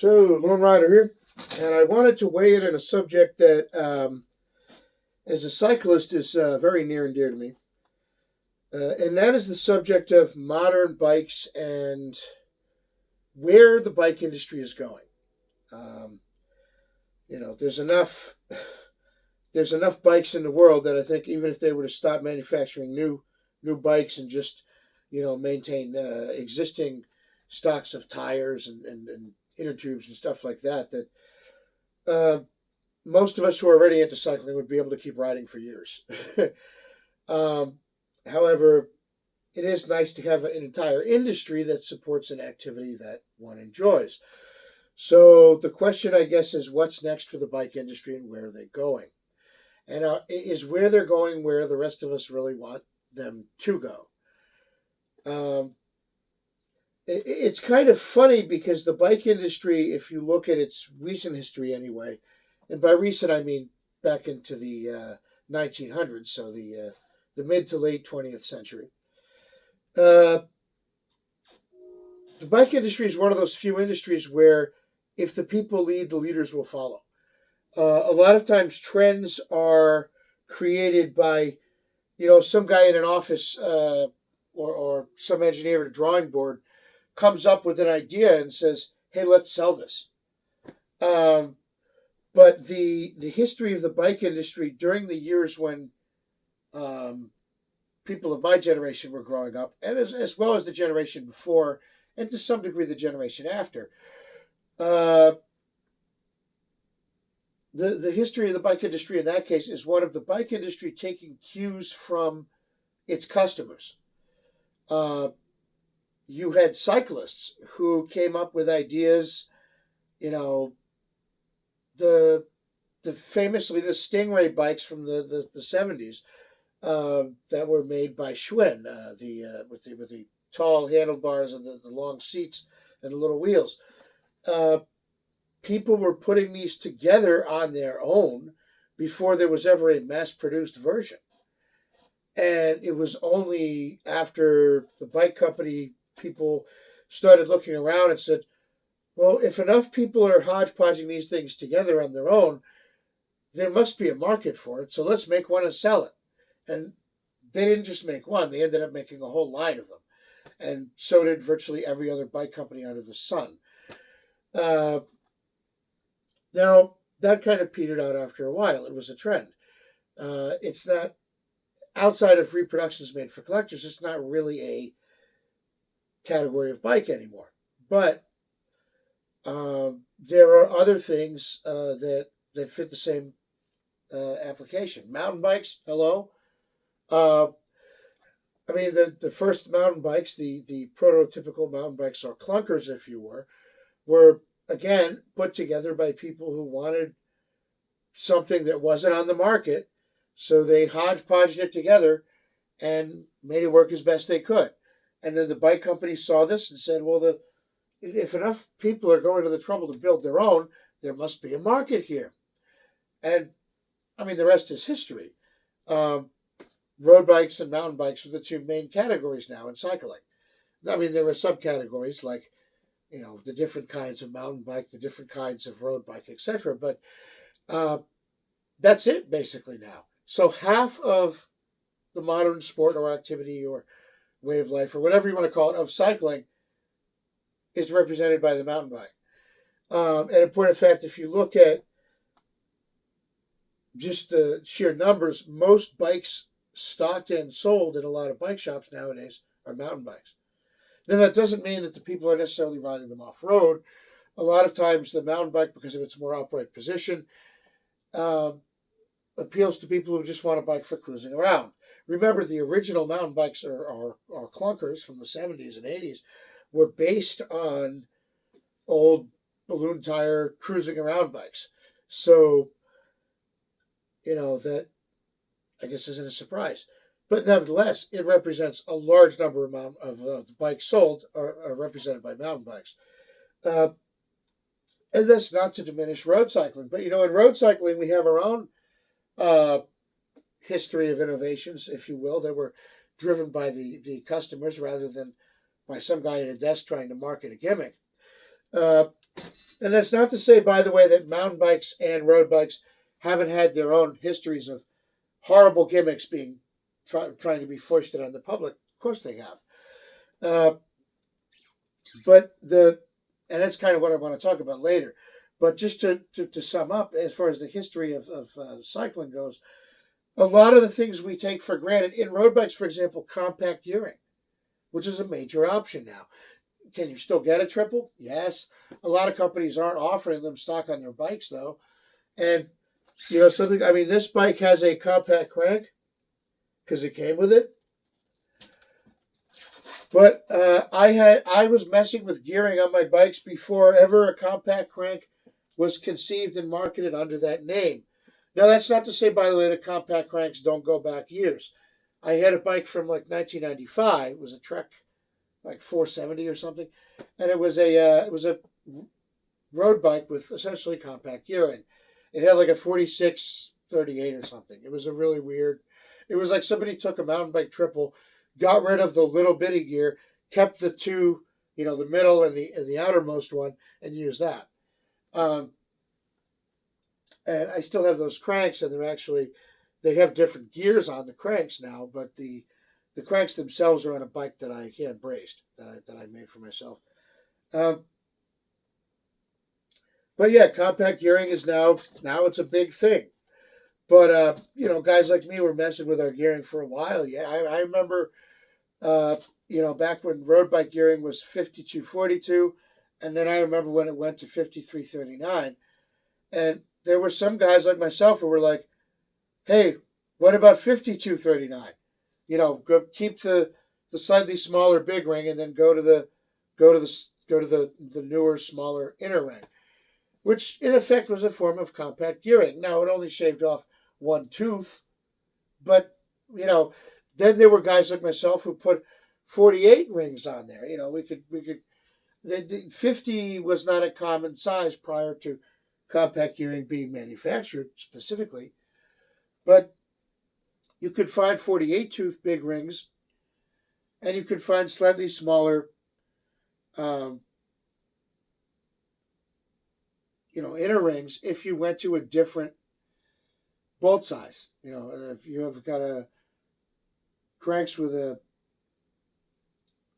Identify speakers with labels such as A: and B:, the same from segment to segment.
A: So, Lone Rider here, and I wanted to weigh in on a subject that, as a cyclist, is very near and dear to me, and that is the subject of modern bikes and where the bike industry is going. Um, there's enough bikes in the world that I think even if they were to stop manufacturing new bikes and just maintain existing stocks of tires and inner tubes and stuff like that, that uh, most of us who are already into cycling would be able to keep riding for years. um, However, it is nice to have an entire industry that supports an activity that one enjoys. So the question, I guess, is what's next for the bike industry and where are they going? And is where they're going where the rest of us really want them to go? Um, it's kind of funny because the bike industry, if you look at its recent history anyway, and by recent I mean back into the 1900s, so the mid to late 20th century. Uh, the bike industry is one of those few industries where if the people lead, the leaders will follow. A lot of times trends are created by some guy in an office or some engineer at a drawing board comes up with an idea and says, "Hey, let's sell this." Um, but the history of the bike industry during the years when um, people of my generation were growing up, and as well as the generation before, and to some degree the generation after, uh, the history of the bike industry in that case is one of the bike industry taking cues from its customers. Uh, you had cyclists who came up with ideas, you know, the famously the Stingray bikes from the 70s that were made by Schwinn, the with the tall handlebars and the long seats and the little wheels. Uh, People were putting these together on their own before there was ever a mass-produced version, and it was only after the bike company people started looking around and said, "Well, if enough people are hodgepodging these things together on their own, there must be a market for it. So let's make one and sell it." And they didn't just make one; they ended up making a whole line of them, and so did virtually every other bike company under the sun. Uh, Now that kind of petered out after a while. It was a trend. It's not outside of reproductions made for collectors. It's not really a category of bike anymore. But there are other things that fit the same application. Mountain bikes, hello. Uh, I mean, the first mountain bikes, the prototypical mountain bikes or clunkers, if you were again put together by people who wanted something that wasn't on the market, so they hodgepodged it together and made it work as best they could. And then the bike company saw this and said, "Well, if enough people are going to the trouble to build their own, there must be a market here." And I mean, the rest is history. Um, Road bikes and mountain bikes are the two main categories now in cycling. I mean, there are subcategories like the different kinds of mountain bike, the different kinds of road bike, etc. But uh, that's it basically now. So half of the modern sport or activity or way of life or whatever you want to call it of cycling is represented by the mountain bike. And in point of fact, if you look at just the sheer numbers, most bikes stocked and sold in a lot of bike shops nowadays are mountain bikes. Now, that doesn't mean that the people are necessarily riding them off road. A lot of times, the mountain bike, because of its more upright position, uh, appeals to people who just want a bike for cruising around. Remember, the original mountain bikes or clunkers from the 70s and 80s were based on old balloon tire cruising around bikes. So, that I guess isn't a surprise. But nevertheless, it represents a large number of bikes sold are represented by mountain bikes. Uh, and that's not to diminish road cycling. But, in road cycling, we have our own uh, history of innovations, if you will, that were driven by the customers rather than by some guy at a desk trying to market a gimmick. Uh, and that's not to say, by the way, that mountain bikes and road bikes haven't had their own histories of horrible gimmicks being trying to be foisted on the public. Of course they have. Uh, but and that's kind of what I want to talk about later. But just to sum up, as far as the history of cycling goes, a lot of the things we take for granted in road bikes, for example, compact gearing, which is a major option now. Can you still get a triple? Yes. A lot of companies aren't offering them stock on their bikes though. And something. I mean, this bike has a compact crank because it came with it. But I was messing with gearing on my bikes before ever a compact crank was conceived and marketed under that name. Now that's not to say, by the way, that compact cranks don't go back years. I had a bike from like 1995. It was a Trek like 470 or something, and it was a road bike with essentially compact gearing. It had like a 4638 or something. It was a really weird. It was like somebody took a mountain bike triple, got rid of the little bitty gear, kept the two, the middle and the outermost one, and used that. Um, and I still have those cranks, and they have different gears on the cranks now, but the cranks themselves are on a bike that I hand braced that I made for myself. Um, but yeah, compact gearing is now it's a big thing. But guys like me were messing with our gearing for a while. Yeah, I remember back when road bike gearing was 5242, and then I remember when it went to 5339. And there were some guys like myself who were like, "Hey, what about 5239? Keep the slightly smaller big ring, and then go to the newer, smaller inner ring," which in effect was a form of compact gearing. Now it only shaved off one tooth, but you know, then there were guys like myself who put 48 rings on there. We could. The 50 was not a common size prior to compact gearing being manufactured specifically, but you could find 48 tooth big rings, and you could find slightly smaller, um, inner rings if you went to a different bolt size. If you have got a cranks with a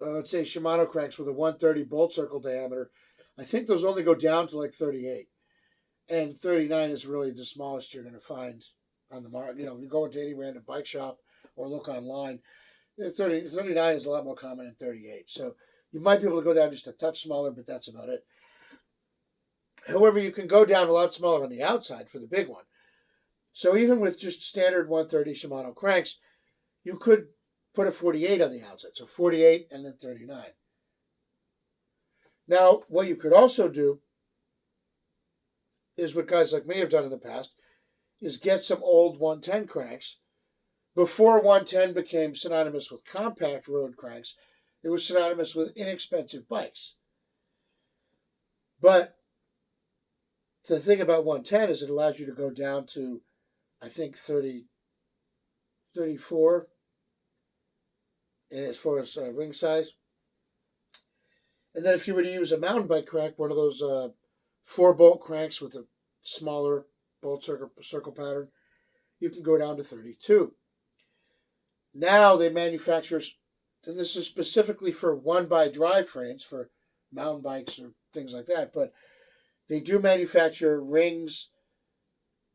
A: let's say Shimano cranks with a 130 bolt circle diameter, I think those only go down to like 38, and 39 is really the smallest you're going to find on the market. You go into any random bike shop or look online, 39 is a lot more common than 38. So you might be able to go down just a touch smaller, but that's about it. However, you can go down a lot smaller on the outside for the big one. So even with just standard 130 Shimano cranks, you could put a 48 on the outside. So 48 and then 39. Now, what you could also do is what guys like me have done in the past is get some old 110 cranks. Before 110 became synonymous with compact road cranks, it was synonymous with inexpensive bikes. But the thing about 110 is it allows you to go down to, I think, 30, 34 as far as ring size. And then if you were to use a mountain bike crank, one of those 4-bolt cranks with a smaller bolt circle pattern, you can go down to 32. Now they manufacture, and this is specifically for one-by drivetrains for mountain bikes or things like that, but they do manufacture rings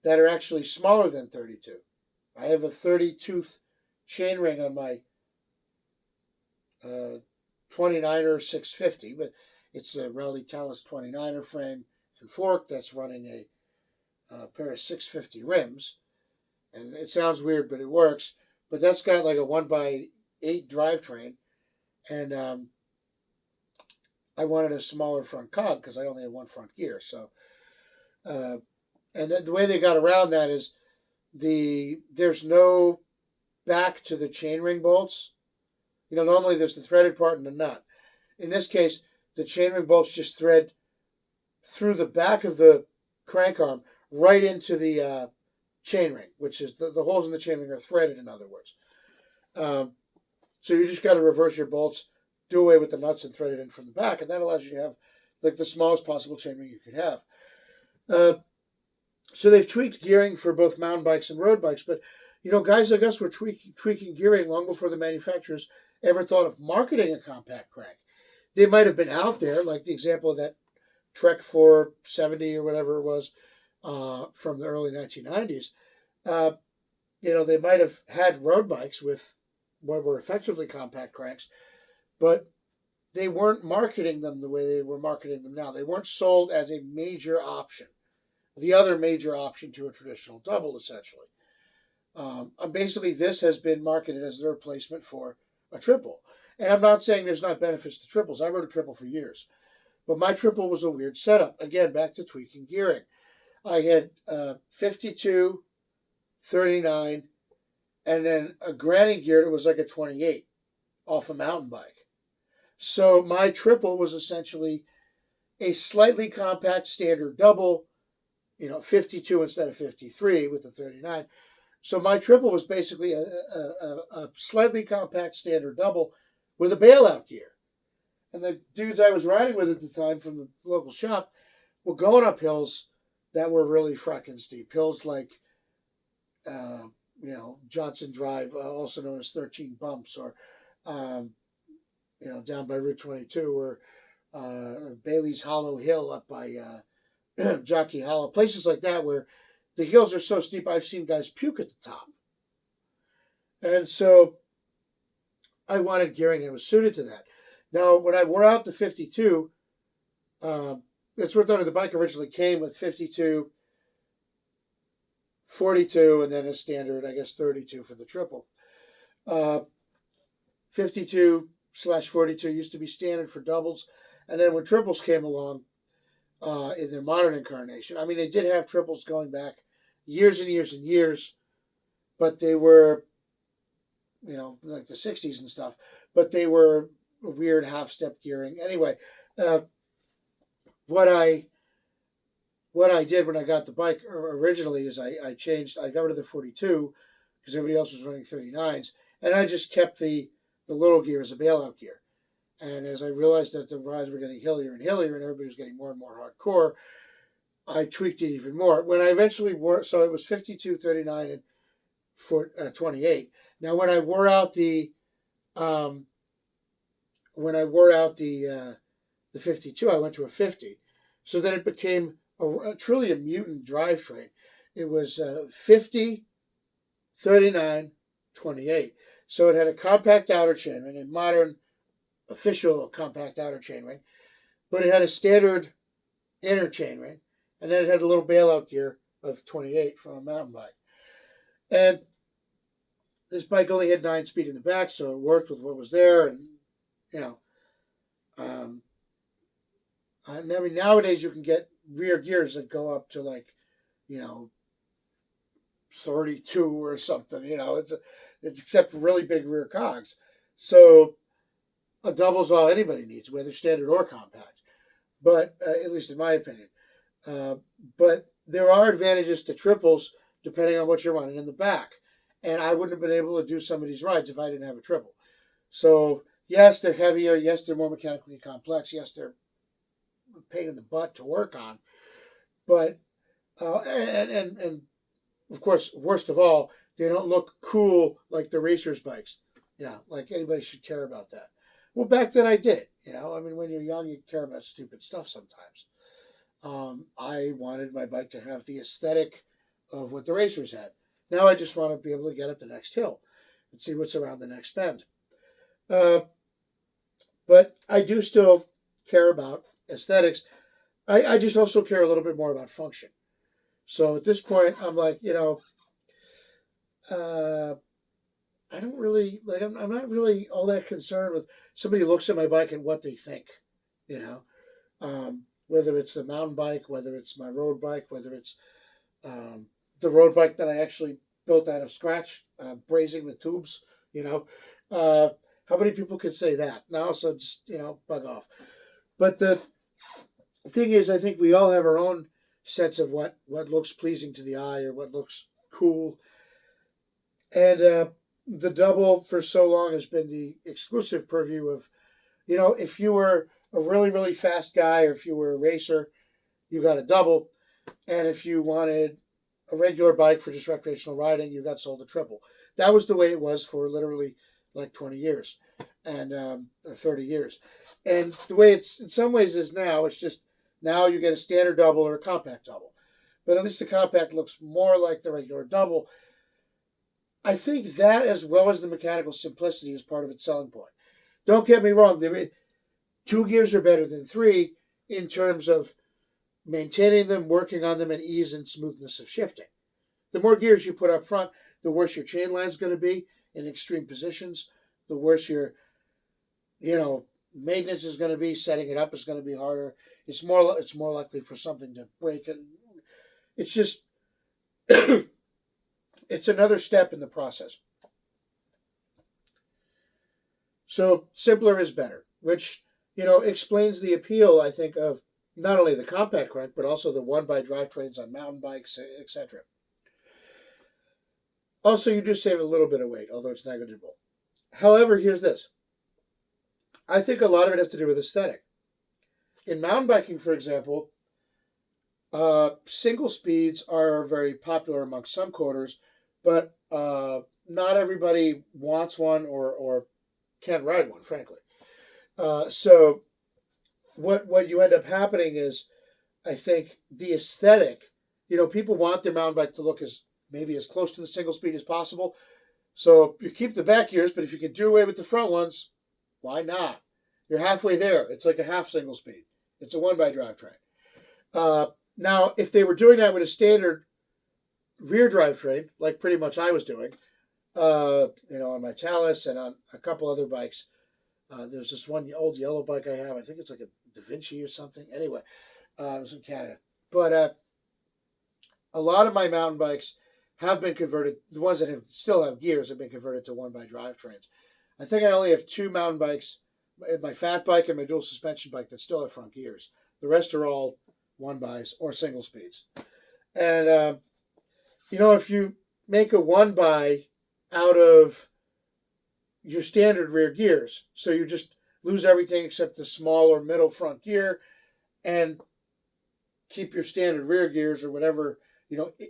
A: that are actually smaller than 32. I have a 30-tooth chain ring on my 29er 650, but it's a Raleigh Talus 29er frame and fork that's running a pair of 650 rims. And it sounds weird, but it works. But that's got like a 1x8 drivetrain, and I wanted a smaller front cog because I only had one front gear. So, uh, and the way they got around that is there's no back to the chainring bolts. Normally there's the threaded part and the nut. In this case, the chainring bolts just thread through the back of the crank arm right into the chainring, which is the holes in the chainring are threaded, in other words. So you just got to reverse your bolts, do away with the nuts, and thread it in from the back, and that allows you to have like the smallest possible chainring you could have. Uh, so they've tweaked gearing for both mountain bikes and road bikes, but guys like us were tweaking gearing long before the manufacturers ever thought of marketing a compact crank. They might have been out there, like the example of that Trek 470 or whatever it was from the early 1990s. Uh, they might have had road bikes with what were effectively compact cranks, but they weren't marketing them the way they were marketing them now. They weren't sold as a major option, the other major option to a traditional double, essentially. Basically, this has been marketed as the replacement for a triple. And I'm not saying there's not benefits to triples. I rode a triple for years. But my triple was a weird setup. Again, back to tweaking gearing. I had 52, 39, and then a granny gear that was like a 28 off a mountain bike. So my triple was essentially a slightly compact standard double, 52 instead of 53 with the 39. So my triple was basically a slightly compact standard double with a bailout gear. And the dudes I was riding with at the time from the local shop were going up hills that were really frickin' steep. Hills like, Johnson Drive, also known as 13 Bumps, or, um, down by Route 22, or Bailey's Hollow Hill up by Jockey Hollow, places like that where the hills are so steep I've seen guys puke at the top. And so I wanted gearing that was suited to that. Now, when I wore out the 52, it's worth noting the bike originally came with 52, 42, and then a standard, I guess, 32 for the triple. 52/42 used to be standard for doubles. And then when triples came along in their modern incarnation, I mean, they did have triples going back years and years and years, but they were, like the 60s and stuff, but they were weird half-step gearing. Anyway, what I did when I got the bike originally is I got rid of the 42 because everybody else was running 39s, and I just kept the little gear as a bailout gear. And as I realized that the rides were getting hillier and hillier and everybody was getting more and more hardcore, I tweaked it even more. When I eventually wore, so it was 52, 39, and 28. Now when I wore out the 52, I went to a 50. So then it became truly a mutant drivetrain. It was 50, 39, 28. So it had a compact outer chainring, a modern official compact outer chainring, but it had a standard inner chainring, and then it had a little bailout gear of 28 from a mountain bike. And this bike only had 9-speed in the back, so it worked with what was there. And I mean, nowadays you can get rear gears that go up to like, 32 or something. It's except for really big rear cogs. So a double's all anybody needs, whether standard or compact. But at least in my opinion. But there are advantages to triples depending on what you're running in the back. And I wouldn't have been able to do some of these rides if I didn't have a triple. So yes, they're heavier. Yes, they're more mechanically complex. Yes, they're a pain in the butt to work on. But and of course, worst of all, they don't look cool like the racers' bikes. Like anybody should care about that. Well, back then I did. I mean, when you're young, you care about stupid stuff sometimes. I wanted my bike to have the aesthetic of what the racers had. Now I just want to be able to get up the next hill and see what's around the next bend. But I do still care about aesthetics. I just also care a little bit more about function. So at this point, I'm like, I don't really like. I'm not really all that concerned with somebody who looks at my bike and what they think. You know, whether it's the mountain bike, whether it's my road bike, whether it's the road bike that I actually built out of scratch, brazing the tubes. How many people could say that? Now, so just bug off. But the thing is, I think we all have our own sense of what looks pleasing to the eye or what looks cool. And the double for so long has been the exclusive purview of, if you were a really, really fast guy, or if you were a racer, you got a double. And if you wanted a regular bike for just recreational riding, you got sold a triple. That was the way it was for literally like 20 years and 30 years. And the way it's in some ways is now, it's just now you get a standard double or a compact double. But at least the compact looks more like the regular double. I think that, as well as the mechanical simplicity, is part of its selling point. Don't get me wrong, two gears are better than three in terms of maintaining them, working on them, and ease and smoothness of shifting. The more gears you put up front, the worse your chain line is going to be in extreme positions, the worse your, maintenance is going to be, setting it up is going to be harder. It's more likely for something to break. And it's just, it's another step in the process. So simpler is better, which, explains the appeal, I think, of not only the compact crank, but also the one-by drivetrains on mountain bikes, etc. Also, you do save a little bit of weight, although it's negligible. However, here's this. I think a lot of it has to do with aesthetic. In mountain biking, for example, single speeds are very popular amongst some quarters, but not everybody wants one or can ride one, frankly. So what you end up happening is, I think, the aesthetic. People want their mountain bike to look maybe as close to the single speed as possible. So you keep the back gears, but if you can do away with the front ones, why not? You're halfway there. It's like a half single speed. It's a one-by drivetrain. Now, if they were doing that with a standard rear drivetrain, like pretty much I was doing, on my Talus and on a couple other bikes, there's this one old yellow bike I have. I think it's like a Da Vinci or something. Anyway, it was in Canada. But a lot of my mountain bikes have been converted. The ones that still have gears have been converted to one-by drivetrains. I think I only have two mountain bikes, my fat bike and my dual suspension bike, that still have front gears. The rest are all one-bys or single speeds. And, if you make a one-by out of your standard rear gears, so you just lose everything except the small or middle front gear and keep your standard rear gears or whatever,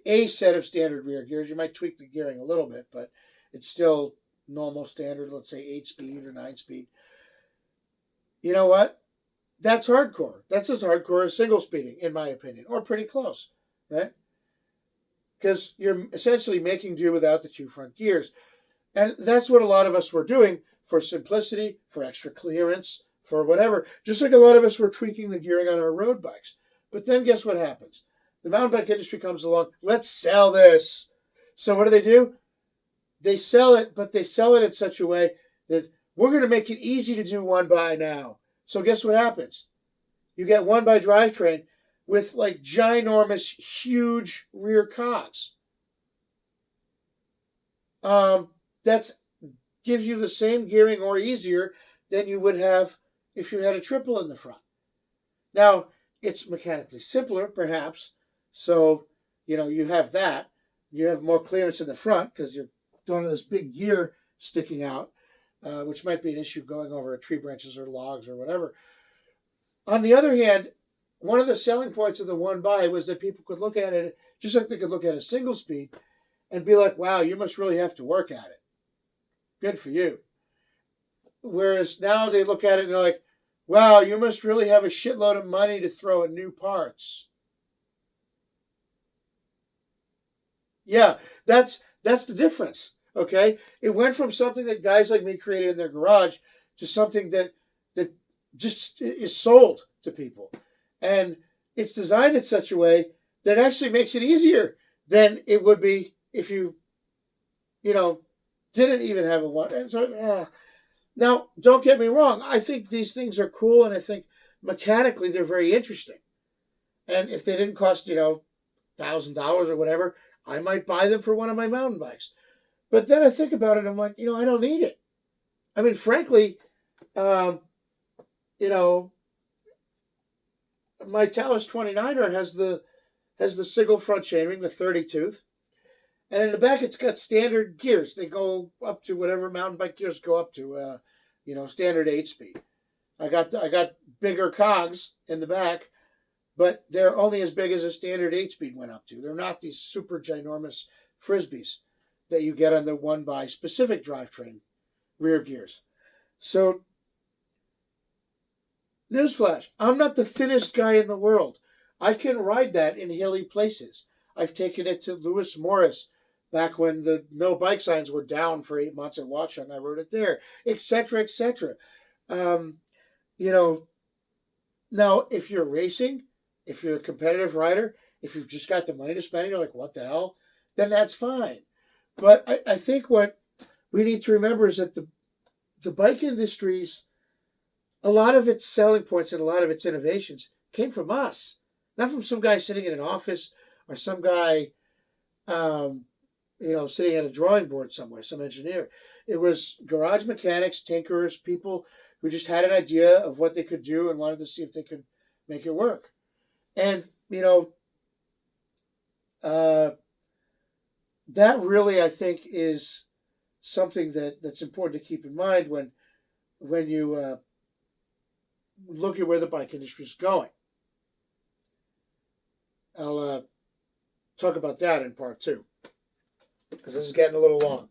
A: a set of standard rear gears. You might tweak the gearing a little bit, but it's still normal standard, let's say 8-speed or 9-speed. You know what? That's hardcore. That's as hardcore as single speeding, in my opinion, or pretty close, right? Because you're essentially making do without the two front gears. And that's what a lot of us were doing for simplicity, for extra clearance, for whatever. Just like a lot of us were tweaking the gearing on our road bikes. But then guess what happens? The mountain bike industry comes along. Let's sell this. So what do? They sell it, but they sell it in such a way that we're going to make it easy to do one-by now. So guess what happens? You get one-by drivetrain with like ginormous, huge rear cogs. That gives you the same gearing or easier than you would have if you had a triple in the front. Now, it's mechanically simpler, perhaps. So, you have that. You have more clearance in the front because you're don't have this big gear sticking out, which might be an issue going over tree branches or logs or whatever. On the other hand, one of the selling points of the one-by was that people could look at it just like they could look at a single speed and be like, wow, you must really have to work at it. Good for you. Whereas now they look at it and they're like, wow, you must really have a shitload of money to throw at new parts. Yeah, that's the difference. Okay, it went from something that guys like me created in their garage to something that just is sold to people, and it's designed in such a way that actually makes it easier than it would be if you didn't even have a one. And so, now, don't get me wrong. I think these things are cool, and I think mechanically they're very interesting. And if they didn't cost $1,000 or whatever, I might buy them for one of my mountain bikes. But then I think about it, I'm like, I don't need it. I mean, frankly, my Talus 29er has the single front chainring, the 30 tooth, and in the back it's got standard gears. They go up to whatever mountain bike gears go up to, standard 8-speed. I got bigger cogs in the back, but they're only as big as a standard 8-speed went up to. They're not these super ginormous Frisbees that you get on the 1 by specific drivetrain rear gears. So, newsflash, I'm not the thinnest guy in the world. I can ride that in hilly places. I've taken it to Lewis Morris back when the no bike signs were down for 8 months at Watchung. I rode it there, etc., etc. Um, you know, now if you're racing, if you're a competitive rider, if you've just got the money to spend, you're like, what the hell? Then that's fine. But I think what we need to remember is that the bike industry's a lot of its selling points and a lot of its innovations came from us, not from some guy sitting in an office or some guy, um, sitting at a drawing board somewhere, some engineer. It was garage mechanics, tinkerers, people who just had an idea of what they could do and wanted to see if they could make it work. And, uh, that really, I think, is something that's important to keep in mind when you look at where the bike industry is going. I'll talk about that in part 2 because this is getting a little long.